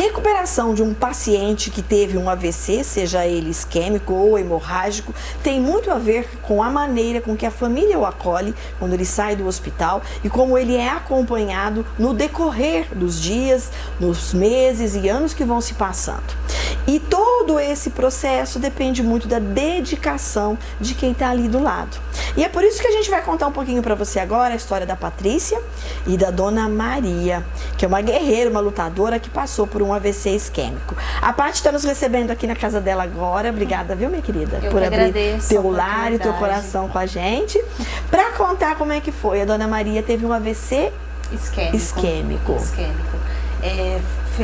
recuperação de um paciente que teve um AVC, seja ele isquêmico ou hemorrágico, tem muito a ver com a maneira com que a família o acolhe quando ele sai do hospital e como ele é acompanhado no decorrer dos dias, nos meses e anos que vão se passando. E todo esse processo depende muito da dedicação de quem está ali do lado. E é por isso que a gente vai contar um pouquinho para você agora a história da Patrícia e da Dona Maria, que é uma guerreira, uma lutadora que passou por um AVC isquêmico. A Paty está nos recebendo aqui na casa dela agora. Obrigada, viu, minha querida? Eu por que abrir agradeço teu lar e teu coração com a gente. Para contar como é que foi. A Dona Maria teve um AVC isquêmico.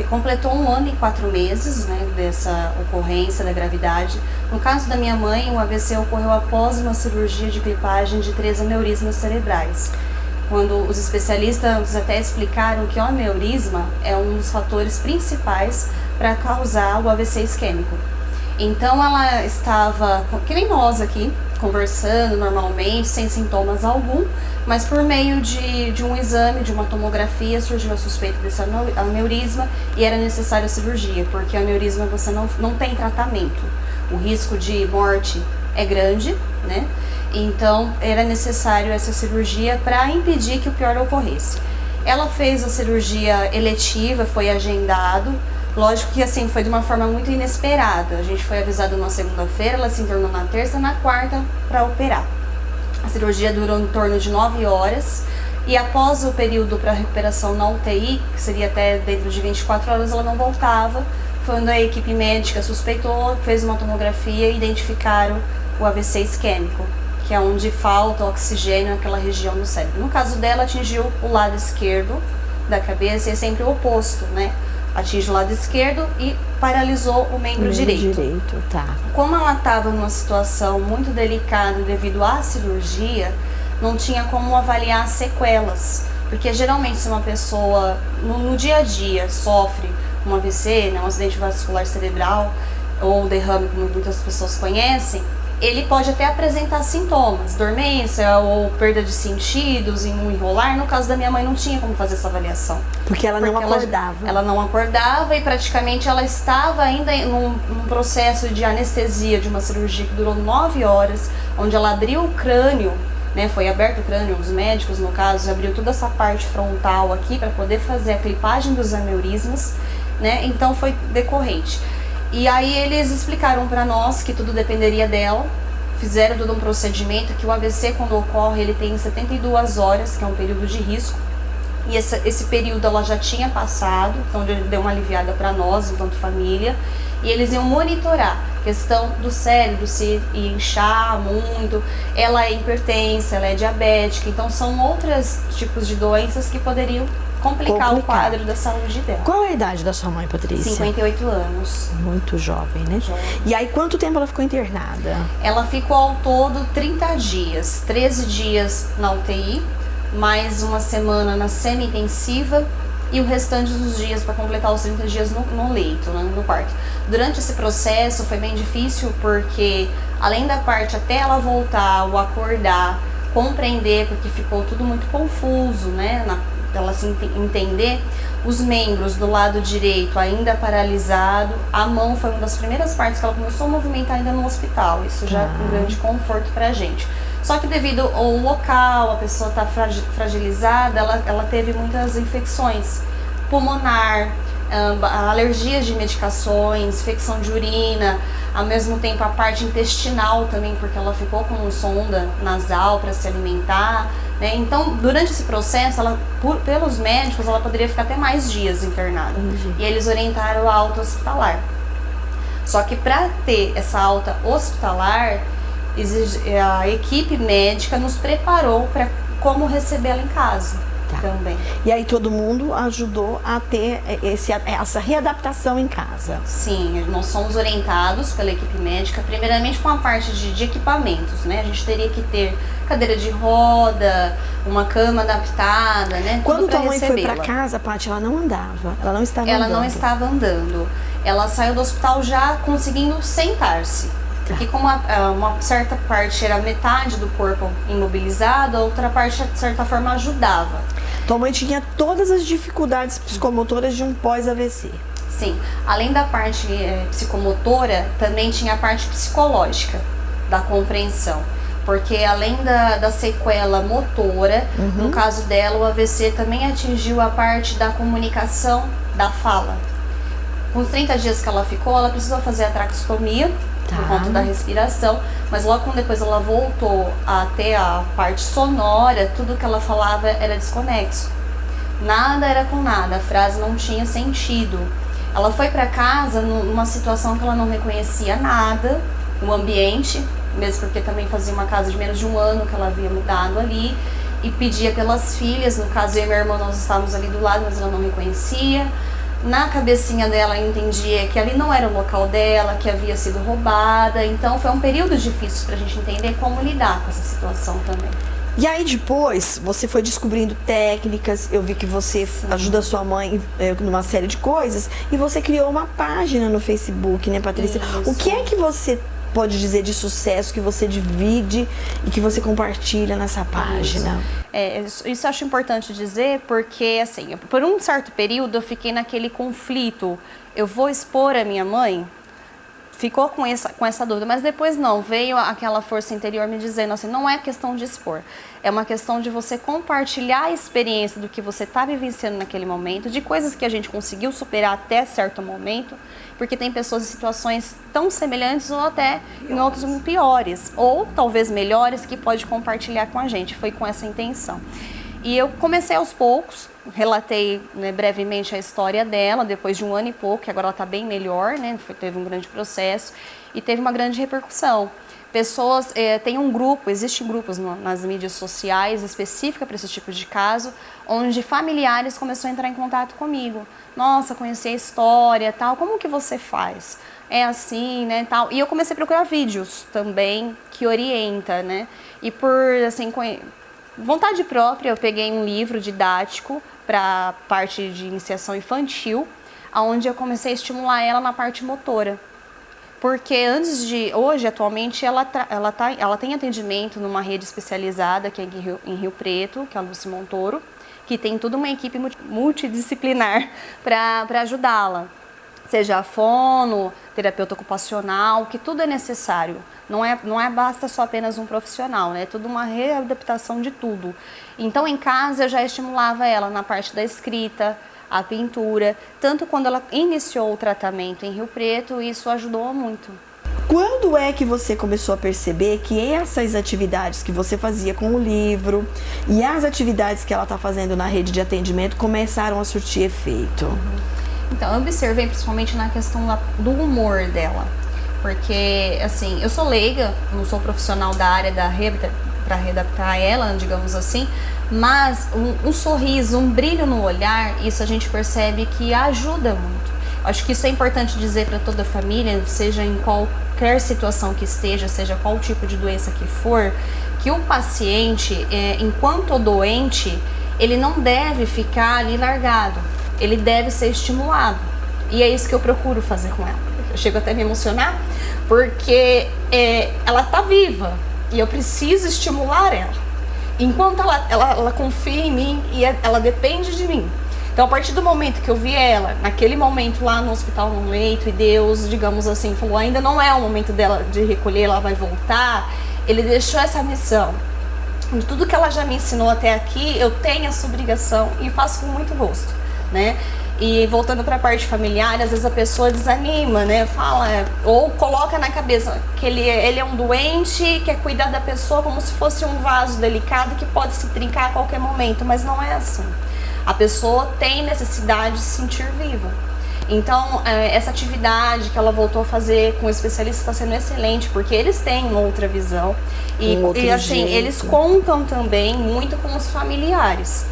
Completou 1 ano e 4 meses, né, dessa ocorrência da gravidade. No caso da minha mãe, o AVC ocorreu após uma cirurgia de clipagem de 3 aneurismas cerebrais. Quando os especialistas até explicaram que o aneurisma é um dos fatores principais para causar o AVC isquêmico. Então ela estava, que nem nós aqui, conversando normalmente, sem sintomas algum, mas por meio de um exame, de uma tomografia, surgiu a suspeita desse aneurisma e era necessária a cirurgia, porque o aneurisma você não tem tratamento. O risco de morte é grande, né? Então era necessário essa cirurgia para impedir que o pior ocorresse. Ela fez a cirurgia eletiva, foi agendado. Lógico que assim, foi de uma forma muito inesperada. A gente foi avisado na segunda-feira, ela se internou na terça e na quarta para operar. A cirurgia durou em torno de 9 horas e após o período para recuperação na UTI, que seria até dentro de 24 horas, ela não voltava. Foi quando a equipe médica suspeitou, fez uma tomografia e identificaram o AVC isquêmico, que é onde falta oxigênio naquela região do cérebro. No caso dela, atingiu o lado esquerdo da cabeça e é sempre o oposto, né? Atinge o lado esquerdo e paralisou o membro direito. Tá. Como ela estava numa situação muito delicada devido à cirurgia, não tinha como avaliar as sequelas. Porque geralmente se uma pessoa no dia a dia sofre um AVC, né, um acidente vascular cerebral ou derrame, como muitas pessoas conhecem, ele pode até apresentar sintomas, dormência ou perda de sentidos em um enrolar. No caso da minha mãe não tinha como fazer essa avaliação. Porque ela não acordava. Ela não acordava e praticamente ela estava ainda num processo de anestesia de uma cirurgia que durou 9 horas, onde ela abriu o crânio, né, foi aberto o crânio, os médicos no caso, abriu toda essa parte frontal aqui para poder fazer a clipagem dos aneurismas, né, então foi decorrente. E aí eles explicaram para nós que tudo dependeria dela, fizeram todo um procedimento, que o AVC quando ocorre ele tem 72 horas, que é um período de risco, e esse período ela já tinha passado, então deu uma aliviada para nós, enquanto família, e eles iam monitorar a questão do cérebro, se ia inchar muito, ela é hipertensa, ela é diabética, então são outros tipos de doenças que poderiam complicar o quadro da saúde dela. Qual é a idade da sua mãe, Patrícia? 58 anos. Muito jovem, né? Jovem. E aí, quanto tempo ela ficou internada? Ela ficou ao todo 30 dias, 13 dias na UTI, mais uma semana na semi-intensiva e o restante dos dias para completar os 30 dias no leito, né, no quarto. Durante esse processo foi bem difícil porque, além da parte até ela voltar, o acordar, compreender, porque ficou tudo muito confuso, né, ela se entender, os membros do lado direito ainda paralisado, a mão foi uma das primeiras partes que ela começou a movimentar ainda no hospital, isso já é um grande conforto pra gente. Só que devido ao local, a pessoa tá fragilizada, ela teve muitas infecções pulmonar, alergias de medicações, infecção de urina, ao mesmo tempo a parte intestinal também, porque ela ficou com sonda nasal para se alimentar, né? Então, durante esse processo, pelos médicos, ela poderia ficar até mais dias internada. E eles orientaram a alta hospitalar. Só que para ter essa alta hospitalar, a equipe médica nos preparou para como recebê-la em casa. Também. E aí todo mundo ajudou a ter essa readaptação em casa. Sim, nós somos orientados pela equipe médica, primeiramente com a parte de equipamentos, né? A gente teria que ter cadeira de roda, uma cama adaptada, né? Quando tua mãe foi para casa, Paty, ela não andava, ela não estava andando. Ela não estava andando. Ela saiu do hospital já conseguindo sentar-se. Porque como uma certa parte era metade do corpo imobilizado, a outra parte, de certa forma, ajudava. Tua mãe tinha todas as dificuldades psicomotoras de um pós-AVC. Sim, além da parte psicomotora, também tinha a parte psicológica da compreensão. Porque além da sequela motora, no caso dela, o AVC também atingiu a parte da comunicação, da fala. Com os 30 dias que ela ficou, ela precisou fazer a traqueostomia, por conta da respiração, mas logo depois ela voltou a ter a parte sonora, tudo que ela falava era desconexo. Nada era com nada, a frase não tinha sentido. Ela foi para casa numa situação que ela não reconhecia nada, o ambiente, mesmo porque também fazia uma casa de menos de 1 ano que ela havia mudado ali, e pedia pelas filhas, no caso eu e minha irmã nós estávamos ali do lado, mas ela não reconhecia. Na cabecinha dela eu entendia que ali não era o local dela, que havia sido roubada, então foi um período difícil pra gente entender como lidar com essa situação também. E aí depois você foi descobrindo técnicas, eu vi que você ajuda a sua mãe numa série de coisas, e você criou uma página no Facebook, né, Patrícia? Isso. O que é que você pode dizer de sucesso que você divide e que você compartilha nessa página? Isso eu acho importante dizer porque, assim, por um certo período eu fiquei naquele conflito. Eu vou expor a minha mãe? Ficou com essa dúvida, mas depois não, veio aquela força interior me dizendo assim, não é questão de expor, é uma questão de você compartilhar a experiência do que você está vivenciando naquele momento, de coisas que a gente conseguiu superar até certo momento, porque tem pessoas em situações tão semelhantes ou até em outros piores, ou talvez melhores, que pode compartilhar com a gente, foi com essa intenção. E eu comecei aos poucos, relatei, né, brevemente a história dela, depois de 1 ano e pouco, que agora ela está bem melhor, né, teve um grande processo e teve uma grande repercussão. Pessoas, tem um grupo, existem grupos nas mídias sociais específicas para esse tipo de caso, onde familiares começaram a entrar em contato comigo. Nossa, conheci a história, tal, como que você faz? É assim, né, tal. E eu comecei a procurar vídeos também que orienta, né, e por, assim, vontade própria, eu peguei um livro didático para a parte de iniciação infantil, onde eu comecei a estimular ela na parte motora. Porque hoje, atualmente, ela tem atendimento numa rede especializada que é em Rio Preto, que é a Lucy Montoro, que tem toda uma equipe multidisciplinar para ajudá-la. Seja a fono, terapeuta ocupacional, que tudo é necessário. Não basta só apenas um profissional, né? É tudo uma readaptação de tudo. Então, em casa, eu já estimulava ela na parte da escrita, a pintura. Tanto quando ela iniciou o tratamento em Rio Preto, isso ajudou muito. Quando é que você começou a perceber que essas atividades que você fazia com o livro e as atividades que ela está fazendo na rede de atendimento começaram a surtir efeito? Então, eu observei principalmente na questão do humor dela. Porque, assim, eu sou leiga, não sou profissional da área para readaptar ela, digamos assim, mas um sorriso, um brilho no olhar, isso a gente percebe que ajuda muito. Acho que isso é importante dizer para toda a família, seja em qualquer situação que esteja, seja qual tipo de doença que for, que o paciente, enquanto doente, ele não deve ficar ali largado, ele deve ser estimulado. E é isso que eu procuro fazer com ela. Eu chego até a me emocionar, porque ela está viva e eu preciso estimular ela. Enquanto ela confia em mim e ela depende de mim. Então, a partir do momento que eu vi ela, naquele momento lá no hospital, no leito, e Deus, digamos assim, falou, ainda não é o momento dela de recolher, ela vai voltar, ele deixou essa missão. De tudo que ela já me ensinou até aqui, eu tenho essa obrigação e faço com muito gosto, né? E voltando para a parte familiar, às vezes a pessoa desanima, né? Fala, ou coloca na cabeça que ele é um doente, quer cuidar da pessoa como se fosse um vaso delicado que pode se trincar a qualquer momento, mas não é assim. A pessoa tem necessidade de se sentir viva. Então, essa atividade que ela voltou a fazer com o especialista está sendo excelente, porque eles têm uma outra visão e assim, eles contam também muito com os familiares.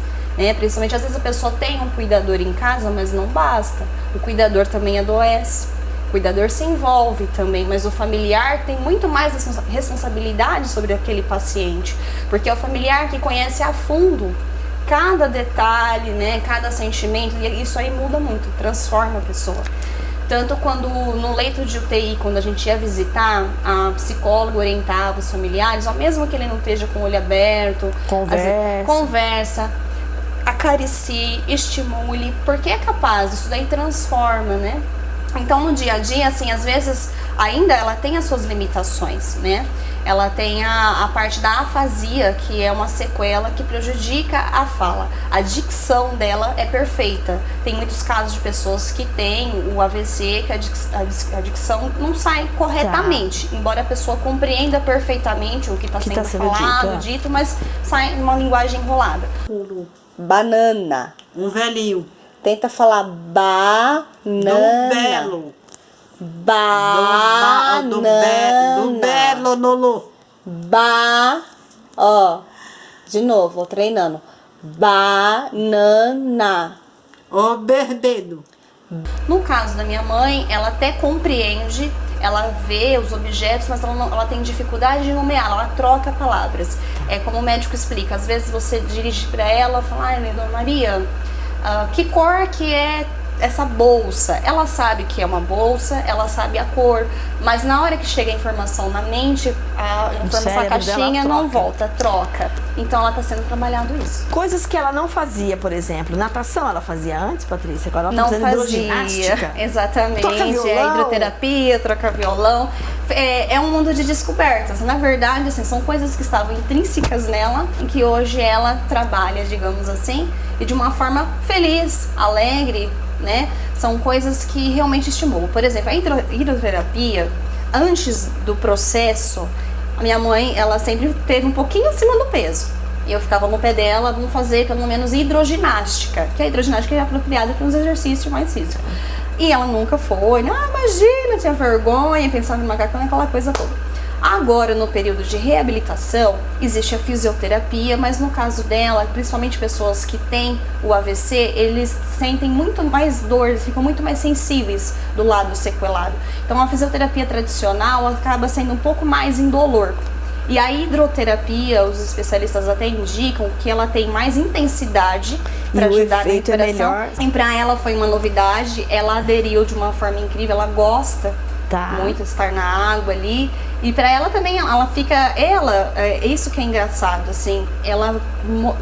Principalmente, às vezes a pessoa tem um cuidador em casa, mas não basta. O cuidador também adoece, o cuidador se envolve também, mas o familiar tem muito mais responsabilidade sobre aquele paciente, porque é o familiar que conhece a fundo cada detalhe, né, cada sentimento, e isso aí muda muito, transforma a pessoa. Tanto quando no leito de UTI, quando a gente ia visitar, a psicóloga orientava os familiares, ó, mesmo que ele não esteja com o olho aberto, conversa. acaricie, estimule, porque é capaz, isso daí transforma, né? Então, no dia a dia, assim, às vezes, ainda ela tem as suas limitações, né? Ela tem a parte da afasia, que é uma sequela que prejudica a fala. A dicção dela é perfeita. Tem muitos casos de pessoas que têm o AVC, que a dicção não sai corretamente. Embora a pessoa compreenda perfeitamente o que está sendo falado, dito, mas sai numa linguagem enrolada. Banana. Um velhinho. Tenta falar banana. Do belo. Banana. Do belo, Nolo. Ó, de novo, vou treinando. Banana. O berbedo. No caso da minha mãe, ela até compreende, ela vê os objetos, mas ela tem dificuldade de nomear, ela troca palavras. É como o médico explica, às vezes você dirige para ela e fala, ai, Dona Maria, que cor que é essa bolsa? Ela sabe que é uma bolsa, ela sabe a cor, mas na hora que chega a informação na mente, a informação, a caixinha não volta, troca. Então ela está sendo trabalhado isso. Coisas que ela não fazia, por exemplo, natação ela fazia antes, Patrícia? Agora ela não fazendo fazia, hidroginástica. Exatamente, toca violão. A hidroterapia, troca violão. É um mundo de descobertas. Na verdade, assim, são coisas que estavam intrínsecas nela, em que hoje ela trabalha, digamos assim, e de uma forma feliz, alegre, né? São coisas que realmente estimulam. Por exemplo, a hidroterapia, antes do processo, a minha mãe, ela sempre teve um pouquinho acima do peso. E eu ficava no pé dela, vamos fazer pelo menos hidroginástica, que a hidroginástica é apropriada para uns exercícios mais físicos. E ela nunca foi, imagina, tinha vergonha, pensava em macacão, aquela coisa toda. Agora, no período de reabilitação, existe a fisioterapia, mas no caso dela, principalmente pessoas que têm o AVC, eles sentem muito mais dor, ficam muito mais sensíveis do lado sequelado. Então, a fisioterapia tradicional acaba sendo um pouco mais indolor. E a hidroterapia, os especialistas até indicam que ela tem mais intensidade para ajudar na recuperação. E para ela foi uma novidade, ela aderiu de uma forma incrível, ela gosta muito de estar na água ali. E para ela também, isso que é engraçado, assim, ela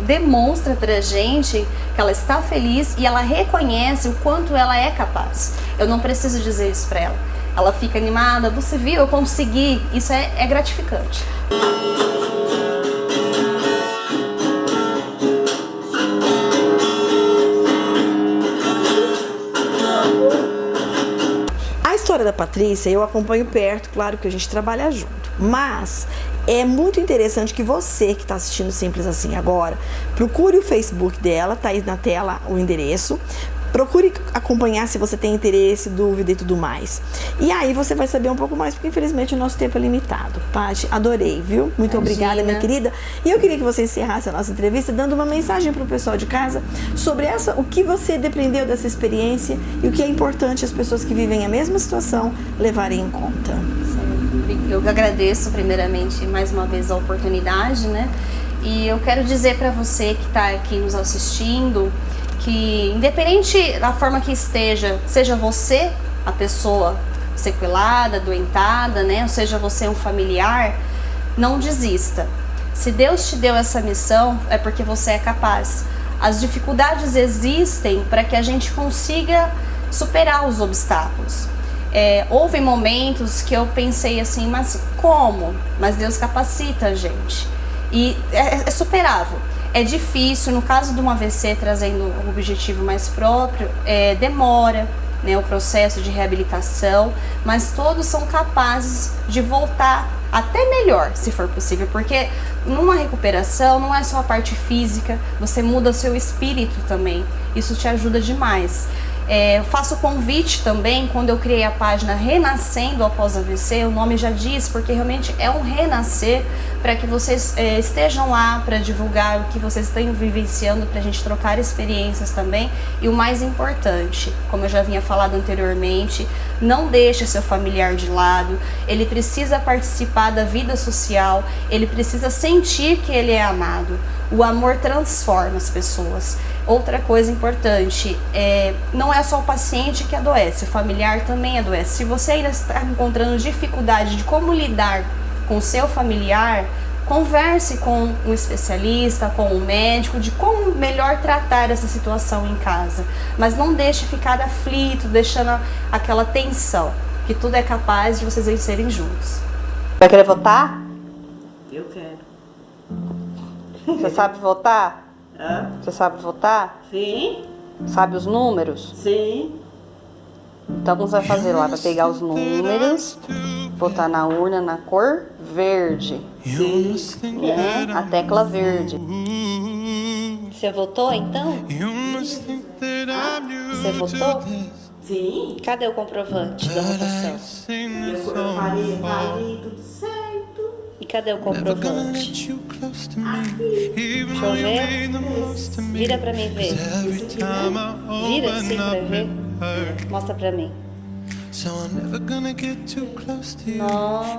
demonstra pra gente que ela está feliz e ela reconhece o quanto ela é capaz. Eu não preciso dizer isso pra ela. Ela fica animada, você viu, eu consegui, isso é gratificante. A história da Patrícia eu acompanho perto, claro que a gente trabalha junto, mas é muito interessante que você que está assistindo Simples Assim agora, procure o Facebook dela, tá aí na tela o endereço. Procure acompanhar se você tem interesse, dúvida e tudo mais. E aí você vai saber um pouco mais, porque infelizmente o nosso tempo é limitado. Paty, adorei, viu? Muito obrigada, minha querida. E eu queria que você encerrasse a nossa entrevista dando uma mensagem para o pessoal de casa sobre o que você depreendeu dessa experiência e o que é importante as pessoas que vivem a mesma situação levarem em conta. Eu agradeço primeiramente mais uma vez a oportunidade, né? E eu quero dizer para você que está aqui nos assistindo que independente da forma que esteja, seja você a pessoa sequelada, doentada, né? Ou seja você um familiar, não desista. Se Deus te deu essa missão, é porque você é capaz. As dificuldades existem para que a gente consiga superar os obstáculos. Houve momentos que eu pensei assim, mas como? Mas Deus capacita a gente. E é superável. É difícil, no caso de um AVC, trazendo um objetivo mais próprio, demora, né, o processo de reabilitação, mas todos são capazes de voltar até melhor, se for possível, porque numa recuperação não é só a parte física, você muda seu espírito também, isso te ajuda demais. Faço convite também, quando eu criei a página Renascendo Após AVC, o nome já diz, porque realmente é um renascer, para que vocês estejam lá para divulgar o que vocês estão vivenciando, para a gente trocar experiências também. E o mais importante, como eu já vinha falado anteriormente, não deixe seu familiar de lado, ele precisa participar da vida social, ele precisa sentir que ele é amado. O amor transforma as pessoas. Outra coisa importante, não é só o paciente que adoece, o familiar também adoece. Se você ainda está encontrando dificuldade de como lidar com o seu familiar, Converse com um especialista, com um médico, de como melhor tratar essa situação em casa. Mas não deixe ficar aflito, deixando aquela tensão, que tudo é capaz de vocês vencerem juntos. Vai querer votar? Eu quero. Você sabe votar? Hã? Você sabe votar? Sim, Sabe os números? sim. Então como você vai fazer lá? Vai pegar os números, botar na urna na cor verde, né? A tecla verde. Você votou então? Você votou? Sim. Cadê o comprovante da votação? Eu falei tudo certo. E cadê o comprovante? Deixa eu ver. Vira pra mim ver. Vira assim pra ver. Mostra pra mim. Nossa.